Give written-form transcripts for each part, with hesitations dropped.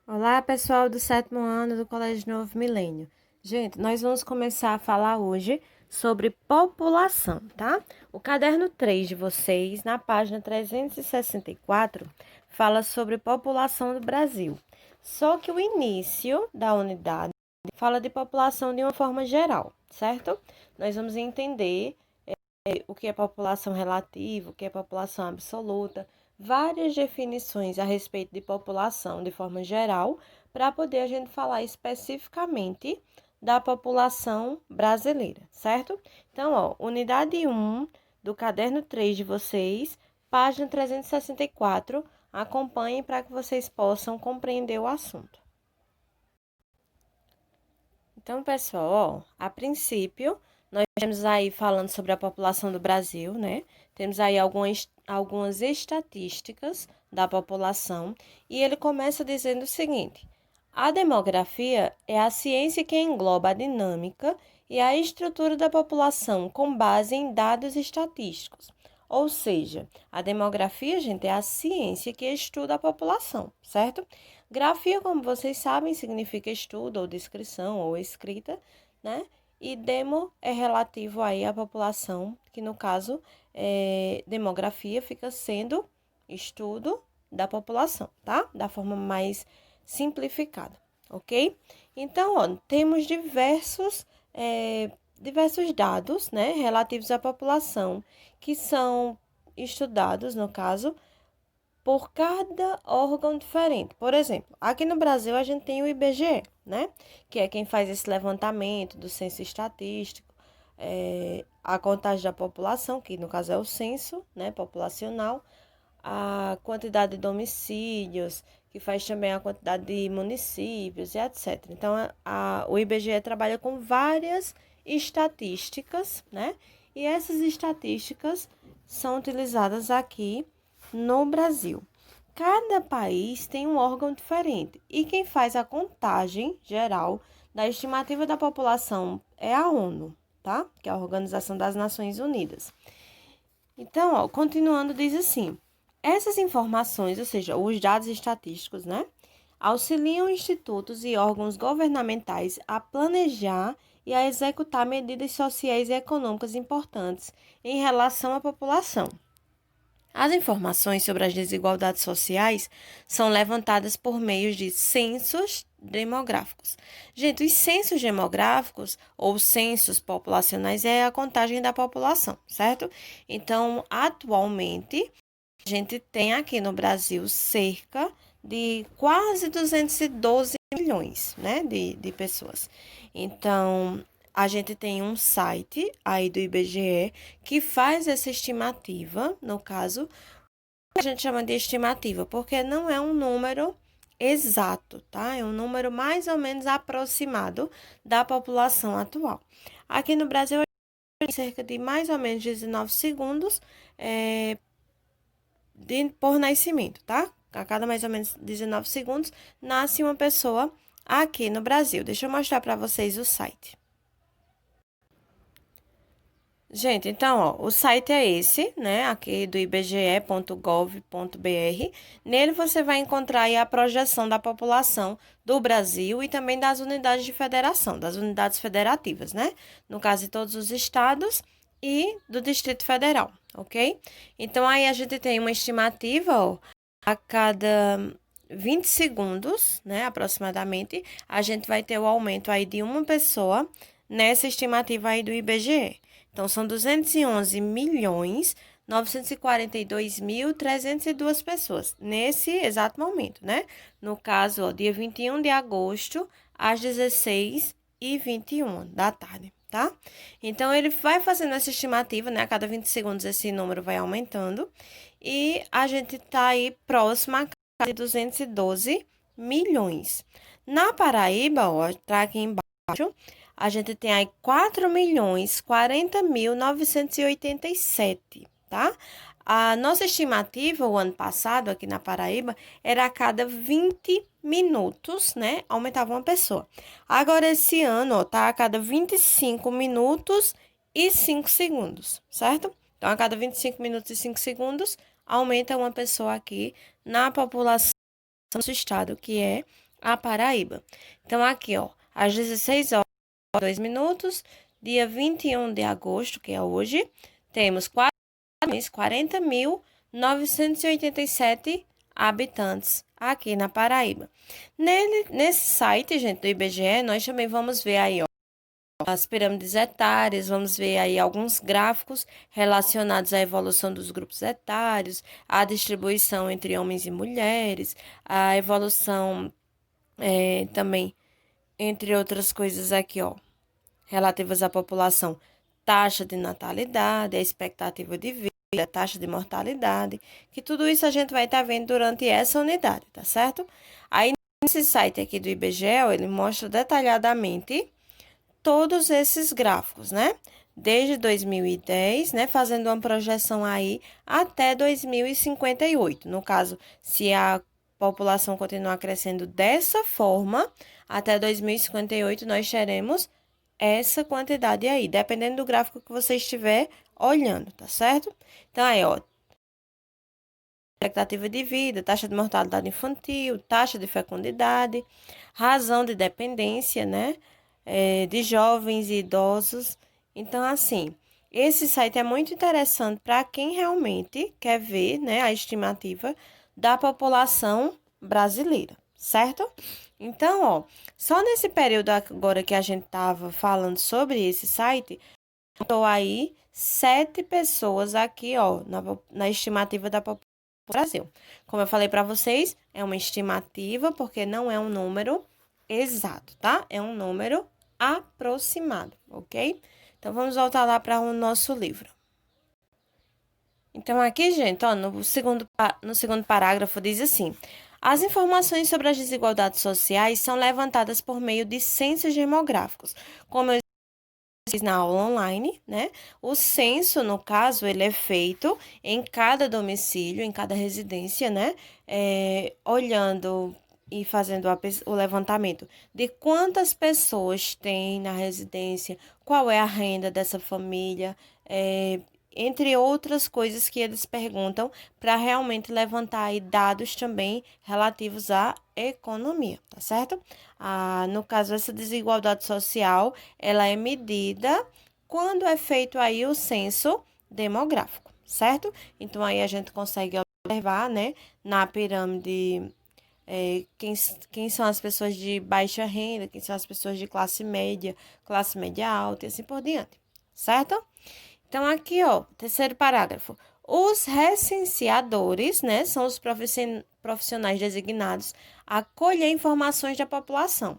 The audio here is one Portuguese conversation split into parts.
Olá, pessoal do sétimo ano do Colégio Novo Milênio. Gente, nós vamos começar a falar hoje sobre população, tá? O caderno 3 de vocês, na página 364, fala sobre população do Brasil. Só que o início da unidade fala de população de uma forma geral, certo? Nós vamos entender o que é população relativa, o que é população absoluta, várias definições a respeito de população de forma geral, para poder a gente falar especificamente da população brasileira, certo? Então, ó, unidade 1 do caderno 3 de vocês, página 364, acompanhem para que vocês possam compreender o assunto. Então, pessoal, ó, a princípio, nós temos aí falando sobre a população do Brasil, né? Temos aí algumas estatísticas da população, e ele começa dizendo o seguinte: a demografia é a ciência que engloba a dinâmica e a estrutura da população com base em dados estatísticos. Ou seja, a demografia, gente, é a ciência que estuda a população, certo? Grafia, como vocês sabem, significa estudo ou descrição ou escrita, né? E demo é relativo aí à população, que no caso, demografia fica sendo estudo da população, tá? Da forma mais simplificada, ok? Então, ó, temos diversos dados, né, relativos à população, que são estudados, no caso, por cada órgão diferente. Por exemplo, aqui no Brasil a gente tem o IBGE, né? Que é quem faz esse levantamento do censo estatístico, a contagem da população, que no caso é o censo, né, populacional, a quantidade de domicílios, que faz também a quantidade de municípios e etc. Então, o IBGE trabalha com várias estatísticas, né? E essas estatísticas são utilizadas aqui no Brasil. Cada país tem um órgão diferente e quem faz a contagem geral da estimativa da população é a ONU, tá? Que é a Organização das Nações Unidas. Então, ó, continuando, diz assim: essas informações, ou seja, os dados estatísticos, né, auxiliam institutos e órgãos governamentais a planejar e a executar medidas sociais e econômicas importantes em relação à população. As informações sobre as desigualdades sociais são levantadas por meio de censos demográficos. Gente, os censos demográficos ou censos populacionais é a contagem da população, certo? Então, atualmente, a gente tem aqui no Brasil cerca de quase 212 milhões, né, de pessoas. Então, a gente tem um site aí do IBGE que faz essa estimativa, no caso, a gente chama de estimativa, porque não é um número exato, tá? É um número mais ou menos aproximado da população atual. Aqui no Brasil, tem cerca de mais ou menos 19 segundos por nascimento, tá? A cada mais ou menos 19 segundos, nasce uma pessoa aqui no Brasil. Deixa eu mostrar para vocês o site. Gente, então, ó, o site é esse, né, aqui do ibge.gov.br. Nele você vai encontrar aí a projeção da população do Brasil e também das unidades de federação, das unidades federativas, né? No caso de todos os estados e do Distrito Federal, ok? Então, aí a gente tem uma estimativa, ó, a cada 20 segundos, né, aproximadamente, a gente vai ter o aumento aí de uma pessoa nessa estimativa aí do IBGE. Então, são 211 milhões 942.302 pessoas nesse exato momento, né? No caso, ó, dia 21 de agosto, às 16h21 da tarde, tá? Então, ele vai fazendo essa estimativa, né? A cada 20 segundos esse número vai aumentando. E a gente tá aí próximo a de 212 milhões. Na Paraíba, ó, tá aqui embaixo, a gente tem aí 4.040.987, tá? A nossa estimativa, o ano passado, aqui na Paraíba, era a cada 20 minutos, né? Aumentava uma pessoa. Agora, esse ano, ó, tá a cada 25 minutos e 5 segundos, certo? Então, a cada 25 minutos e 5 segundos, aumenta uma pessoa aqui na população do nosso estado, que é a Paraíba. Então, aqui, ó, às 16 horas e 2 minutos, dia 21 de agosto, que é hoje, temos 40.987 habitantes aqui na Paraíba. Nesse site, gente, do IBGE, nós também vamos ver aí, ó, as pirâmides etárias, vamos ver aí alguns gráficos relacionados à evolução dos grupos etários, a distribuição entre homens e mulheres, a evolução também, entre outras coisas aqui, ó, relativas à população, taxa de natalidade, a expectativa de vida, a taxa de mortalidade, que tudo isso a gente vai estar vendo durante essa unidade, tá certo? Aí, nesse site aqui do IBGE, ele mostra detalhadamente todos esses gráficos, né? Desde 2010, né? Fazendo uma projeção aí até 2058. No caso, se a população continuar crescendo dessa forma, até 2058 nós teremos essa quantidade aí, dependendo do gráfico que você estiver olhando, tá certo? Então, aí, ó, expectativa de vida, taxa de mortalidade infantil, taxa de fecundidade, razão de dependência, né? De jovens e idosos. Então, assim, esse site é muito interessante para quem realmente quer ver, né, a estimativa da população brasileira, certo? Então, ó, só nesse período agora que a gente estava falando sobre esse site, estou aí 7 pessoas aqui, ó, na estimativa da população do Brasil. Como eu falei para vocês, é uma estimativa porque não é um número exato, tá? É um número aproximado, ok? Então, vamos voltar lá para o nosso livro. Então, aqui, gente, ó, no segundo parágrafo diz assim: as informações sobre as desigualdades sociais são levantadas por meio de censos demográficos. Como eu fiz na aula online, né? O censo, no caso, ele é feito em cada domicílio, em cada residência, né? Olhando e fazendo o levantamento de quantas pessoas tem na residência, qual é a renda dessa família, entre outras coisas que eles perguntam para realmente levantar aí dados também relativos à economia, tá certo? No caso, essa desigualdade social, ela é medida quando é feito aí o censo demográfico, certo? Então, aí a gente consegue observar, né, na pirâmide, quem são as pessoas de baixa renda, quem são as pessoas de classe média alta e assim por diante, certo? Então, aqui, ó, terceiro parágrafo. Os recenseadores, né, são os profissionais designados a colher informações da população.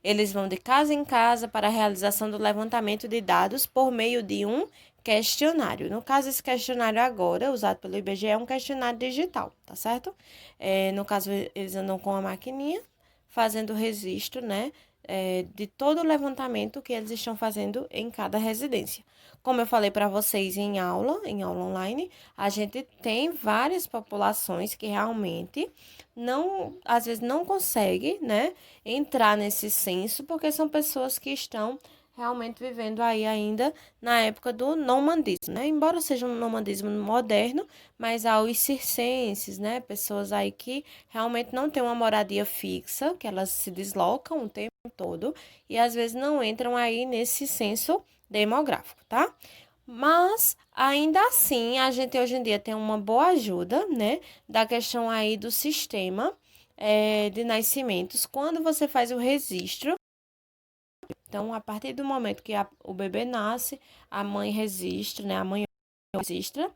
Eles vão de casa em casa para a realização do levantamento de dados por meio de um questionário. No caso, esse questionário agora, usado pelo IBGE, é um questionário digital, tá certo? No caso, eles andam com a maquininha, fazendo o registro, né, de todo o levantamento que eles estão fazendo em cada residência. Como eu falei para vocês em aula online, a gente tem várias populações que realmente não, às vezes não conseguem, né, entrar nesse censo, porque são pessoas que estão realmente vivendo aí ainda na época do nomadismo, né? Embora seja um nomadismo moderno, mas há os circenses, né? Pessoas aí que realmente não têm uma moradia fixa, que elas se deslocam o tempo todo e às vezes não entram aí nesse censo demográfico, tá? Mas ainda assim, a gente hoje em dia tem uma boa ajuda, né, da questão aí do sistema de nascimentos, quando você faz o registro. Então, a partir do momento que o bebê nasce, a mãe registra, né, a mãe registra,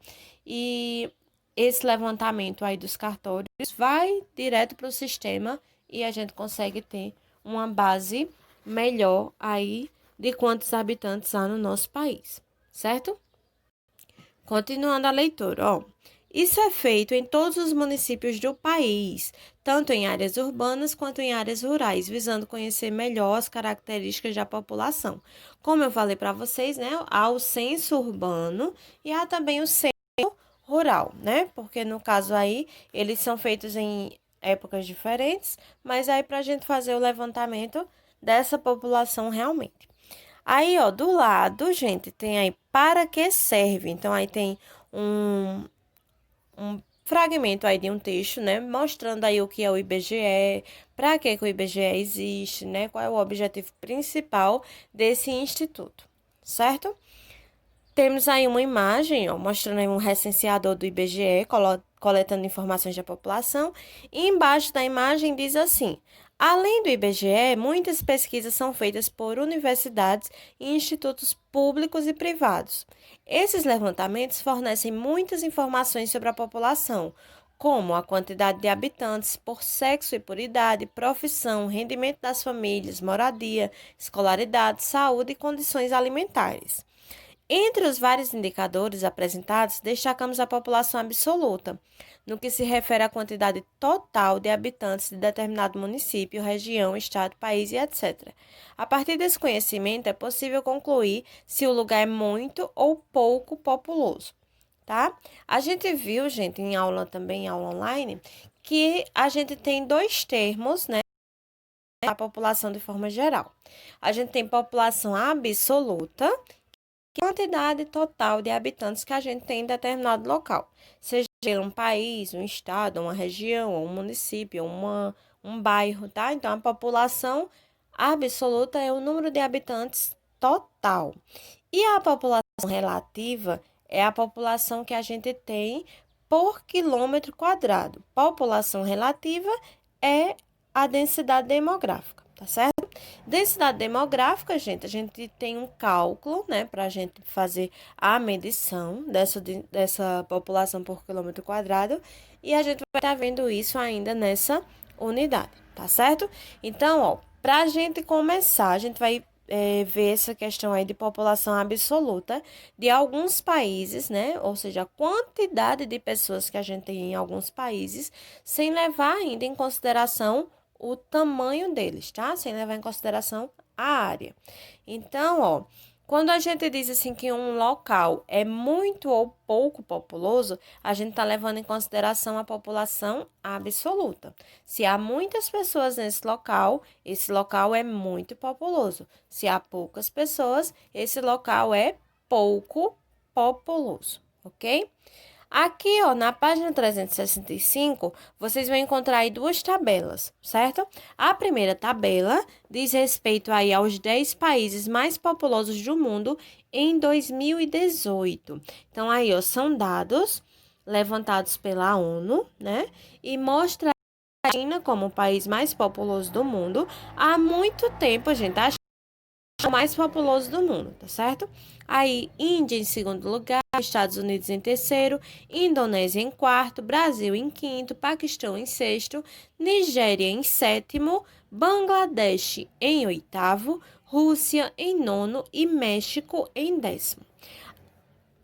e esse levantamento aí dos cartórios vai direto para o sistema e a gente consegue ter uma base melhor aí de quantos habitantes há no nosso país, certo? Continuando a leitura, ó. Isso é feito em todos os municípios do país, tanto em áreas urbanas quanto em áreas rurais, visando conhecer melhor as características da população. Como eu falei para vocês, né, há o censo urbano e há também o censo rural, né? Porque no caso aí, eles são feitos em épocas diferentes, mas aí para a gente fazer o levantamento dessa população realmente. Aí, ó, do lado, gente, tem aí para que serve. Então, aí tem um fragmento aí de um texto, né, mostrando aí o que é o IBGE, para que o IBGE existe, né, qual é o objetivo principal desse instituto, certo? Temos aí uma imagem, ó, mostrando aí um recenseador do IBGE, coletando informações da população, e embaixo da imagem diz assim: além do IBGE, muitas pesquisas são feitas por universidades e institutos públicos e privados. Esses levantamentos fornecem muitas informações sobre a população, como a quantidade de habitantes por sexo e por idade, profissão, rendimento das famílias, moradia, escolaridade, saúde e condições alimentares. Entre os vários indicadores apresentados, destacamos a população absoluta, no que se refere à quantidade total de habitantes de determinado município, região, estado, país e etc. A partir desse conhecimento, é possível concluir se o lugar é muito ou pouco populoso, tá? A gente viu, gente, em aula também, em aula online, que a gente tem dois termos, né, da população de forma geral. A gente tem população absoluta, quantidade total de habitantes que a gente tem em determinado local, seja um país, um estado, uma região, um município, um bairro, tá? Então, a população absoluta é o número de habitantes total. E a população relativa é a população que a gente tem por quilômetro quadrado. População relativa é a densidade demográfica, tá certo? Densidade demográfica, gente, a gente tem um cálculo, né, para a gente fazer a medição dessa população por quilômetro quadrado, e a gente vai estar vendo isso ainda nessa unidade, tá certo? Então, ó, para a gente começar, a gente vai ver essa questão aí de população absoluta de alguns países, né? Ou seja, a quantidade de pessoas que a gente tem em alguns países, sem levar ainda em consideração o tamanho deles, tá? Sem levar em consideração a área. Então, ó, quando a gente diz assim que um local é muito ou pouco populoso, a gente está levando em consideração a população absoluta. Se há muitas pessoas nesse local, esse local é muito populoso. Se há poucas pessoas, esse local é pouco populoso, ok? Aqui, ó, na página 365, vocês vão encontrar aí duas tabelas, certo? A primeira tabela diz respeito aí aos 10 países mais populosos do mundo em 2018. Então, aí, ó, são dados levantados pela ONU, né? E mostra a China como o país mais populoso do mundo há muito tempo, gente. A o mais populoso do mundo, tá certo? Aí, Índia em segundo lugar, Estados Unidos em terceiro, Indonésia em quarto, Brasil em quinto, Paquistão em sexto, Nigéria em sétimo, Bangladesh em oitavo, Rússia em nono e México em décimo.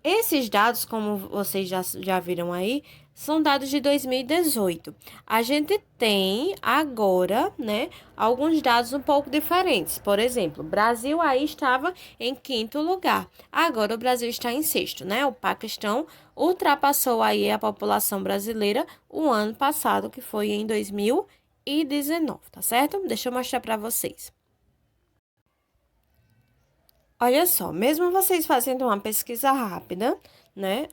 Esses dados, como vocês já viram aí, são dados de 2018. A gente tem agora, né, alguns dados um pouco diferentes. Por exemplo, o Brasil aí estava em quinto lugar. Agora o Brasil está em sexto, né? O Paquistão ultrapassou aí a população brasileira o ano passado, que foi em 2019, tá certo? Deixa eu mostrar para vocês. Olha só, mesmo vocês fazendo uma pesquisa rápida, né,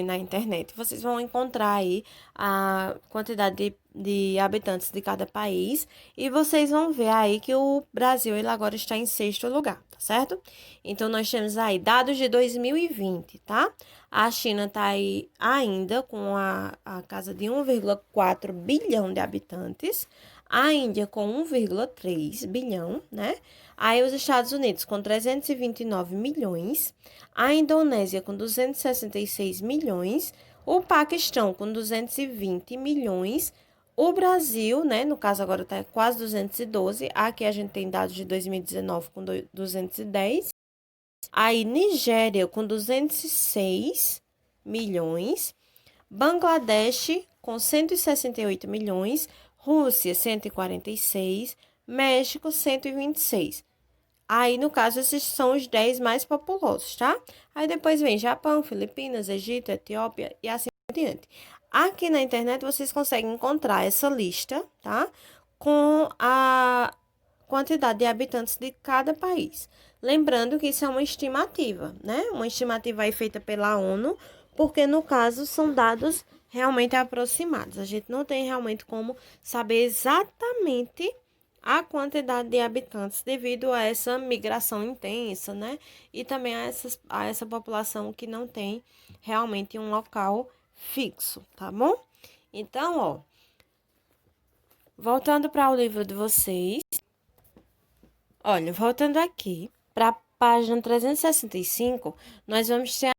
na internet, vocês vão encontrar aí a quantidade de habitantes de cada país e vocês vão ver aí que o Brasil, ele agora está em sexto lugar, tá certo? Então, nós temos aí dados de 2020, tá? A China está aí ainda com a casa de 1,4 bilhão de habitantes, a Índia com 1,3 bilhão, né? Aí os Estados Unidos com 329 milhões, a Indonésia com 266 milhões, o Paquistão com 220 milhões, o Brasil, né, no caso agora está quase 212, aqui a gente tem dados de 2019 com 210, aí Nigéria com 206 milhões, Bangladesh com 168 milhões, Rússia 146, México 126. Aí, no caso, esses são os 10 mais populosos, tá? Aí depois vem Japão, Filipinas, Egito, Etiópia e assim por diante. Aqui na internet vocês conseguem encontrar essa lista, tá? Com a quantidade de habitantes de cada país. Lembrando que isso é uma estimativa, né? Uma estimativa aí feita pela ONU, porque no caso são dados realmente aproximados. A gente não tem realmente como saber exatamente a quantidade de habitantes devido a essa migração intensa, né? E também a essa população que não tem realmente um local fixo, tá bom? Então, ó, voltando para o livro de vocês, olha, voltando aqui para a página 365, nós vamos ter.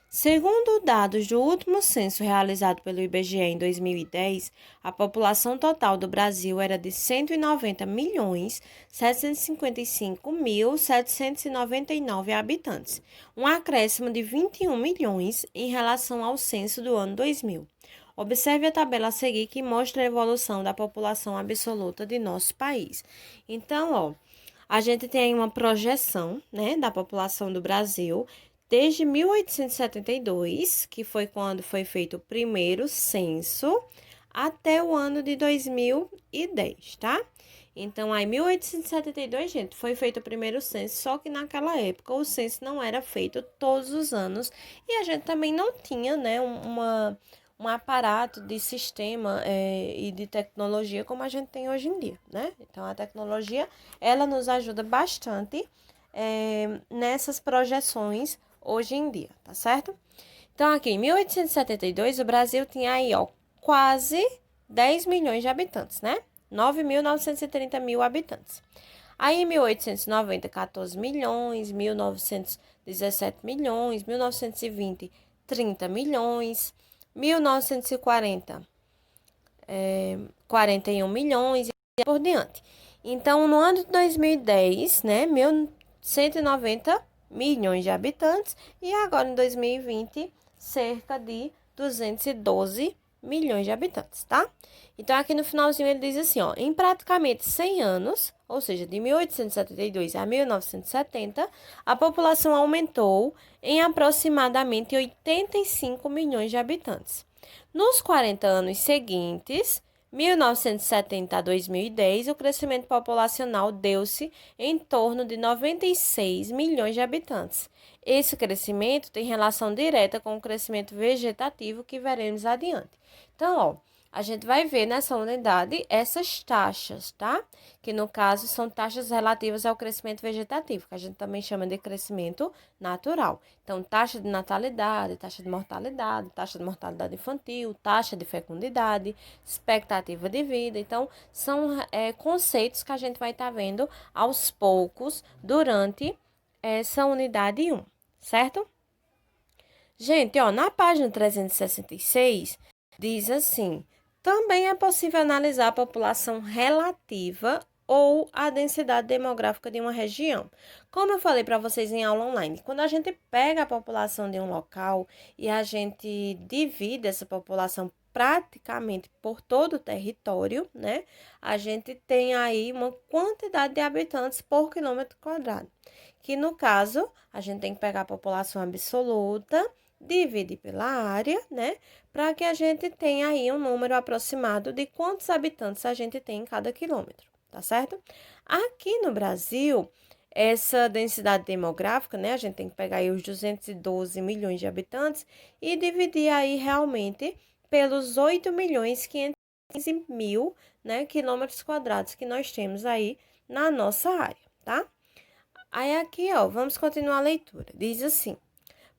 Segundo dados do último censo realizado pelo IBGE em 2010, a população total do Brasil era de 190.755.799 habitantes, um acréscimo de 21 milhões em relação ao censo do ano 2000. Observe a tabela a seguir que mostra a evolução da população absoluta de nosso país. Então, ó, a gente tem aí uma projeção, né, da população do Brasil desde 1872, que foi quando foi feito o primeiro censo, até o ano de 2010, tá? Então, aí, 1872, gente, foi feito o primeiro censo, só que naquela época o censo não era feito todos os anos e a gente também não tinha, né, um aparato de sistema e de tecnologia como a gente tem hoje em dia, né? Então, a tecnologia, ela nos ajuda bastante nessas projeções hoje em dia, tá certo? Então, aqui em 1872, o Brasil tinha aí, ó, quase 10 milhões de habitantes, né? 9.930 mil habitantes. Aí, em 1890, 14 milhões, 1917 milhões, 1920, 30 milhões, 1940, 41 milhões e por diante. Então, no ano de 2010, né, 190 milhões de habitantes e agora em 2020, cerca de 212 milhões de habitantes, tá? Então, aqui no finalzinho ele diz assim, ó, em praticamente 100 anos, ou seja, de 1872 a 1970, a população aumentou em aproximadamente 85 milhões de habitantes. Nos 40 anos seguintes, 1970 a 2010, o crescimento populacional deu-se em torno de 96 milhões de habitantes. Esse crescimento tem relação direta com o crescimento vegetativo que veremos adiante. Então, ó, a gente vai ver nessa unidade essas taxas, tá? Que no caso são taxas relativas ao crescimento vegetativo, que a gente também chama de crescimento natural. Então, taxa de natalidade, taxa de mortalidade infantil, taxa de fecundidade, expectativa de vida. Então, são conceitos que a gente vai estar vendo aos poucos durante essa unidade 1, certo? Gente, ó, na página 366, diz assim: também é possível analisar a população relativa ou a densidade demográfica de uma região. Como eu falei para vocês em aula online, quando a gente pega a população de um local e a gente divide essa população praticamente por todo o território, né? A gente tem aí uma quantidade de habitantes por quilômetro quadrado, que no caso, a gente tem que pegar a população absoluta, dividir pela área, né? Para que a gente tenha aí um número aproximado de quantos habitantes a gente tem em cada quilômetro, tá certo? Aqui no Brasil, essa densidade demográfica, né? A gente tem que pegar aí os 212 milhões de habitantes e dividir aí realmente pelos 8 milhões 515 mil, né, quilômetros quadrados que nós temos aí na nossa área, tá? Aí aqui, ó, vamos continuar a leitura. Diz assim: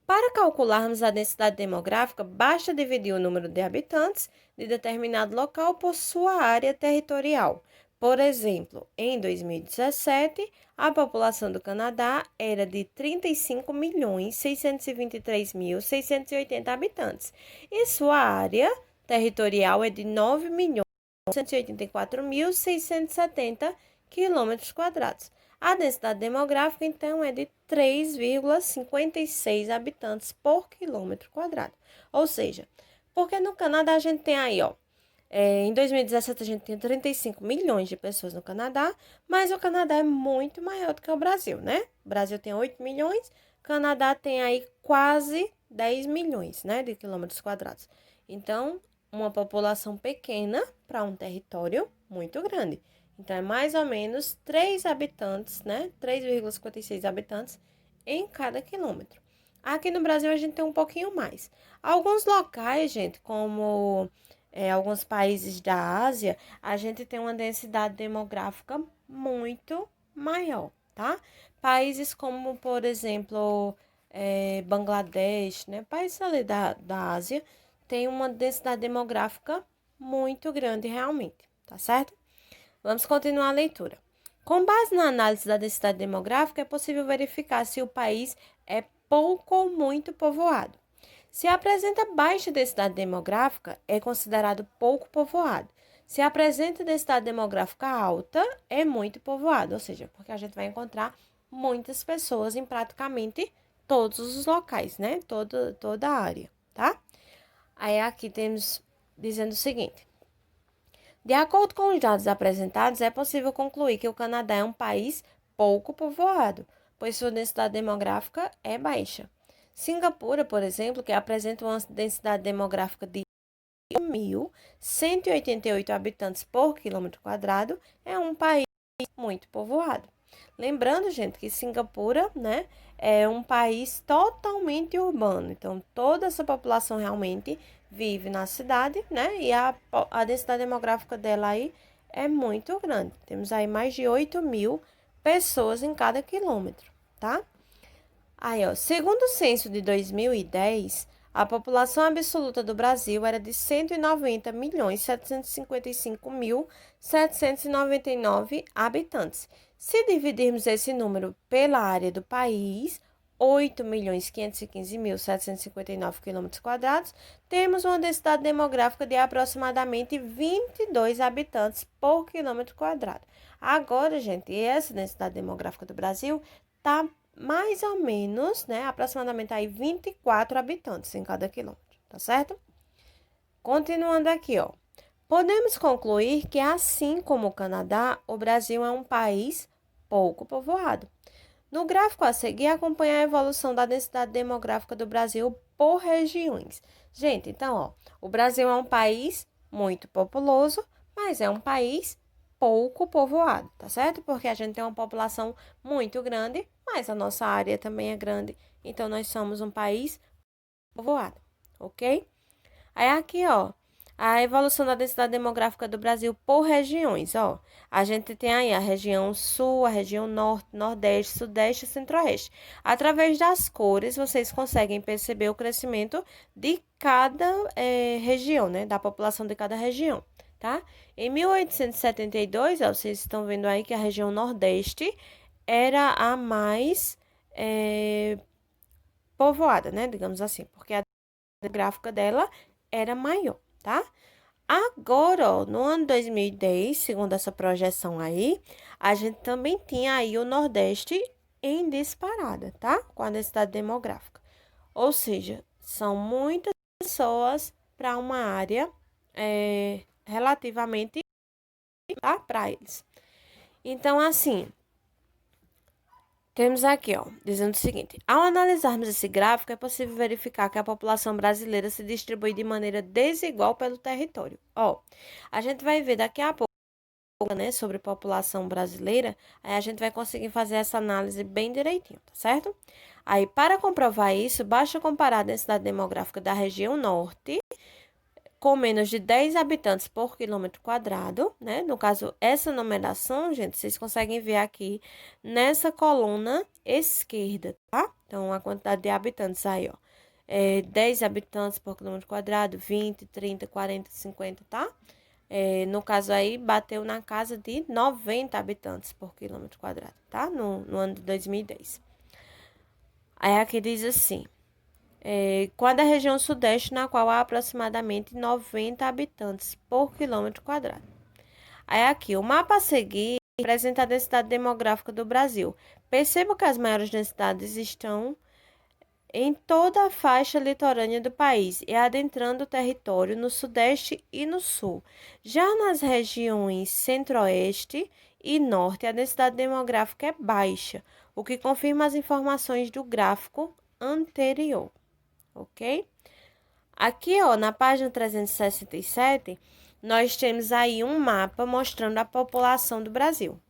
para calcularmos a densidade demográfica, basta dividir o número de habitantes de determinado local por sua área territorial. Por exemplo, em 2017, a população do Canadá era de 35.623.680 habitantes e sua área territorial é de 9.184.670 quilômetros quadrados. A densidade demográfica, então, é de 3,56 habitantes por quilômetro quadrado. Ou seja, porque no Canadá a gente tem aí, ó, em 2017 a gente tinha 35 milhões de pessoas no Canadá, mas o Canadá é muito maior do que o Brasil, né? O Brasil tem 8 milhões, o Canadá tem aí quase 10 milhões, né, de quilômetros quadrados. Então, uma população pequena para um território muito grande. Então, é mais ou menos 3 habitantes, né? 3,56 habitantes em cada quilômetro. Aqui no Brasil a gente tem um pouquinho mais. Alguns locais, gente, como alguns países da Ásia, a gente tem uma densidade demográfica muito maior, tá? Países como, por exemplo, Bangladesh, né? Países ali da Ásia, tem uma densidade demográfica muito grande realmente, tá certo? Vamos continuar a leitura. Com base na análise da densidade demográfica, é possível verificar se o país é pouco ou muito povoado. Se apresenta baixa densidade demográfica, é considerado pouco povoado. Se apresenta densidade demográfica alta, é muito povoado, ou seja, porque a gente vai encontrar muitas pessoas em praticamente todos os locais, né? Toda a área, tá? Aí aqui temos dizendo o seguinte: de acordo com os dados apresentados, é possível concluir que o Canadá é um país pouco povoado, pois sua densidade demográfica é baixa. Singapura, por exemplo, que apresenta uma densidade demográfica de 1.188 habitantes por quilômetro quadrado, é um país muito povoado. Lembrando, gente, que Singapura, né, é um país totalmente urbano. Então, toda essa população realmente vive na cidade, né? E a densidade demográfica dela aí é muito grande. Temos aí mais de 8.000 pessoas em cada quilômetro, tá? Aí, ó, segundo o censo de 2010, a população absoluta do Brasil era de 190.755.799 habitantes. Se dividirmos esse número pela área do país, 8.515.759 km², temos uma densidade demográfica de aproximadamente 22 habitantes por quilômetro quadrado. Agora, gente, essa densidade demográfica do Brasil está mais ou menos, né, aproximadamente aí 24 habitantes em cada quilômetro, tá certo? Continuando aqui, ó. Podemos concluir que, assim como o Canadá, o Brasil é um país pouco povoado. No gráfico a seguir, acompanha a evolução da densidade demográfica do Brasil por regiões. Gente, então, ó, o Brasil é um país muito populoso, mas é um país pouco povoado, tá certo? Porque a gente tem uma população muito grande, mas a nossa área também é grande, então nós somos um país povoado, ok? Aí aqui, ó, a evolução da densidade demográfica do Brasil por regiões, ó. A gente tem aí a região sul, a região norte, nordeste, sudeste e centro-oeste. Através das cores, vocês conseguem perceber o crescimento de cada região, né? Da população de cada região, tá? Em 1872, ó, vocês estão vendo aí que a região nordeste era a mais povoada, né? Digamos assim, porque a gráfica dela era maior, tá? Agora, ó, no ano 2010, segundo essa projeção aí, a gente também tinha aí o Nordeste em disparada, tá? Com a densidade demográfica. Ou seja, são muitas pessoas para uma área relativamente, tá? Para eles. Então, assim, temos aqui, ó, dizendo o seguinte: ao analisarmos esse gráfico, é possível verificar que a população brasileira se distribui de maneira desigual pelo território. Ó, a gente vai ver daqui a pouco, né, sobre população brasileira, aí a gente vai conseguir fazer essa análise bem direitinho, tá certo? Aí, para comprovar isso, basta comparar a densidade demográfica da região norte com menos de 10 habitantes por quilômetro quadrado, né? No caso, essa numeração, gente, vocês conseguem ver aqui nessa coluna esquerda, tá? Então, a quantidade de habitantes aí, ó. 10 habitantes por quilômetro quadrado, 20, 30, 40, 50, tá? No caso aí, bateu na casa de 90 habitantes por quilômetro quadrado, tá? No ano de 2010. Aí aqui diz assim: com a da região sudeste, na qual há aproximadamente 90 habitantes por quilômetro quadrado. Aí aqui, o mapa a seguir apresenta a densidade demográfica do Brasil. Perceba que as maiores densidades estão em toda a faixa litorânea do país e adentrando o território no sudeste e no sul. Já nas regiões centro-oeste e norte, a densidade demográfica é baixa, o que confirma as informações do gráfico anterior, ok? Aqui, ó, na página 367, nós temos aí um mapa mostrando a população do Brasil.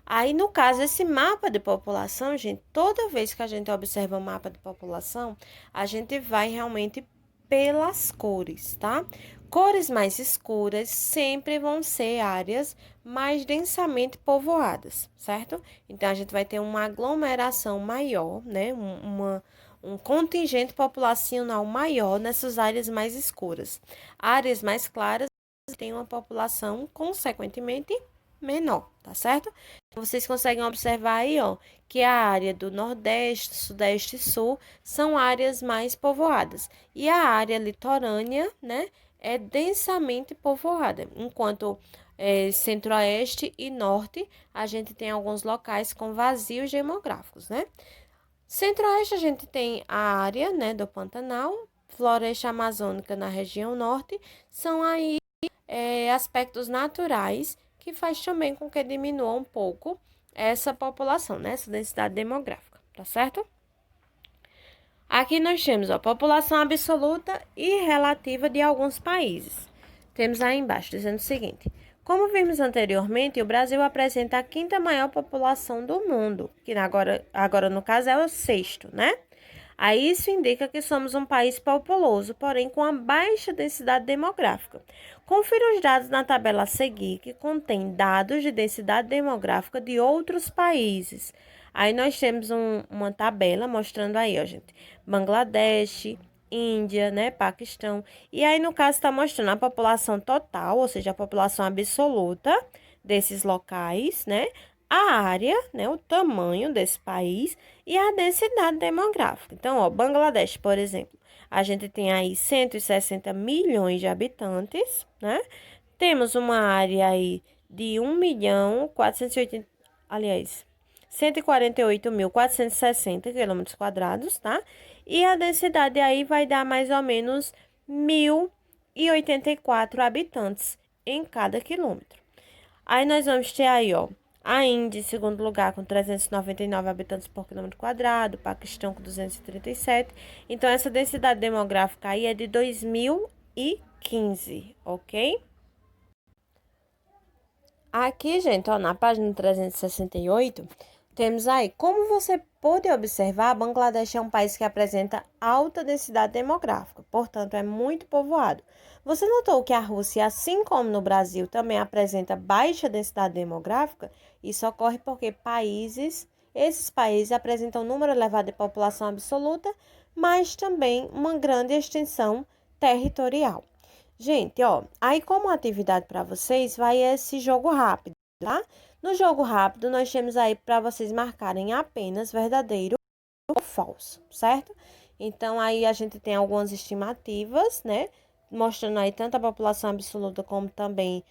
Aí, no caso, esse mapa de população, gente, toda vez que a gente observa o mapa de população, a gente vai realmente pelas cores, tá? Cores mais escuras sempre vão ser áreas mais densamente povoadas, certo? Então, a gente vai ter uma aglomeração maior, né? Um contingente populacional maior nessas áreas mais escuras. Áreas mais claras têm uma população, consequentemente, menor, tá certo? Vocês conseguem observar aí, ó, que a área do Nordeste, Sudeste e Sul são áreas mais povoadas. E a área litorânea, né, é densamente povoada. Enquanto Centro-Oeste e Norte, a gente tem alguns locais com vazios demográficos, né? Centro-Oeste, a gente tem a área, né, do Pantanal, Floresta Amazônica na região Norte, são aí aspectos naturais que faz também com que diminua um pouco essa população, né? Essa densidade demográfica, tá certo? Aqui nós temos a população absoluta e relativa de alguns países. Temos aí embaixo dizendo o seguinte: como vimos anteriormente, o Brasil apresenta a quinta maior população do mundo, que agora no caso é o sexto, né? Aí isso indica que somos um país populoso, porém com uma baixa densidade demográfica. Confira os dados na tabela a seguir, que contém dados de densidade demográfica de outros países. Aí nós temos uma tabela mostrando aí, ó, gente, Bangladesh, Índia, né, Paquistão. E aí, no caso, está mostrando a população total, ou seja, a população absoluta desses locais, né? A área, né, o tamanho desse país e a densidade demográfica. Então, ó, Bangladesh, por exemplo, a gente tem aí 160 milhões de habitantes, né? Temos uma área aí de 1.480, aliás, 148.460 quilômetros quadrados, tá? E a densidade aí vai dar mais ou menos 1.084 habitantes em cada quilômetro. Aí nós vamos ter aí, ó, a Índia em segundo lugar com 399 habitantes por quilômetro quadrado, Paquistão com 237. Então, essa densidade demográfica aí é de 2015, ok? Aqui, gente, ó, na página 368, temos aí, como você pode observar, Bangladesh é um país que apresenta alta densidade demográfica, portanto, é muito povoado. Você notou que a Rússia, assim como no Brasil, também apresenta baixa densidade demográfica? Isso ocorre porque esses países apresentam um número elevado de população absoluta, mas também uma grande extensão territorial. Gente, ó, aí como atividade para vocês vai esse jogo rápido, tá? No jogo rápido, nós temos aí para vocês marcarem apenas verdadeiro ou falso, certo? Então, aí a gente tem algumas estimativas, né? Mostrando aí tanto a população absoluta como também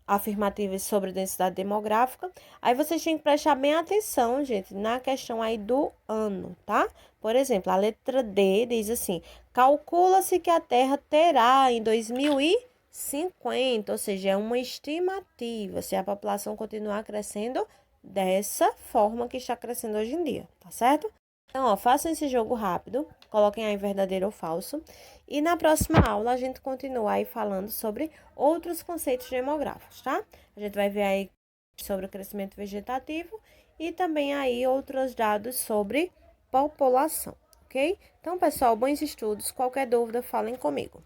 afirmativas sobre densidade demográfica. Aí vocês têm que prestar bem atenção, gente, na questão aí do ano, tá? Por exemplo, a letra D diz assim: calcula-se que a Terra terá em 2050, ou seja, é uma estimativa, se a população continuar crescendo dessa forma que está crescendo hoje em dia, tá certo? Então, ó, façam esse jogo rápido, coloquem aí verdadeiro ou falso. E na próxima aula a gente continua aí falando sobre outros conceitos demográficos, tá? A gente vai ver aí sobre o crescimento vegetativo e também aí outros dados sobre população, ok? Então, pessoal, bons estudos. Qualquer dúvida, falem comigo.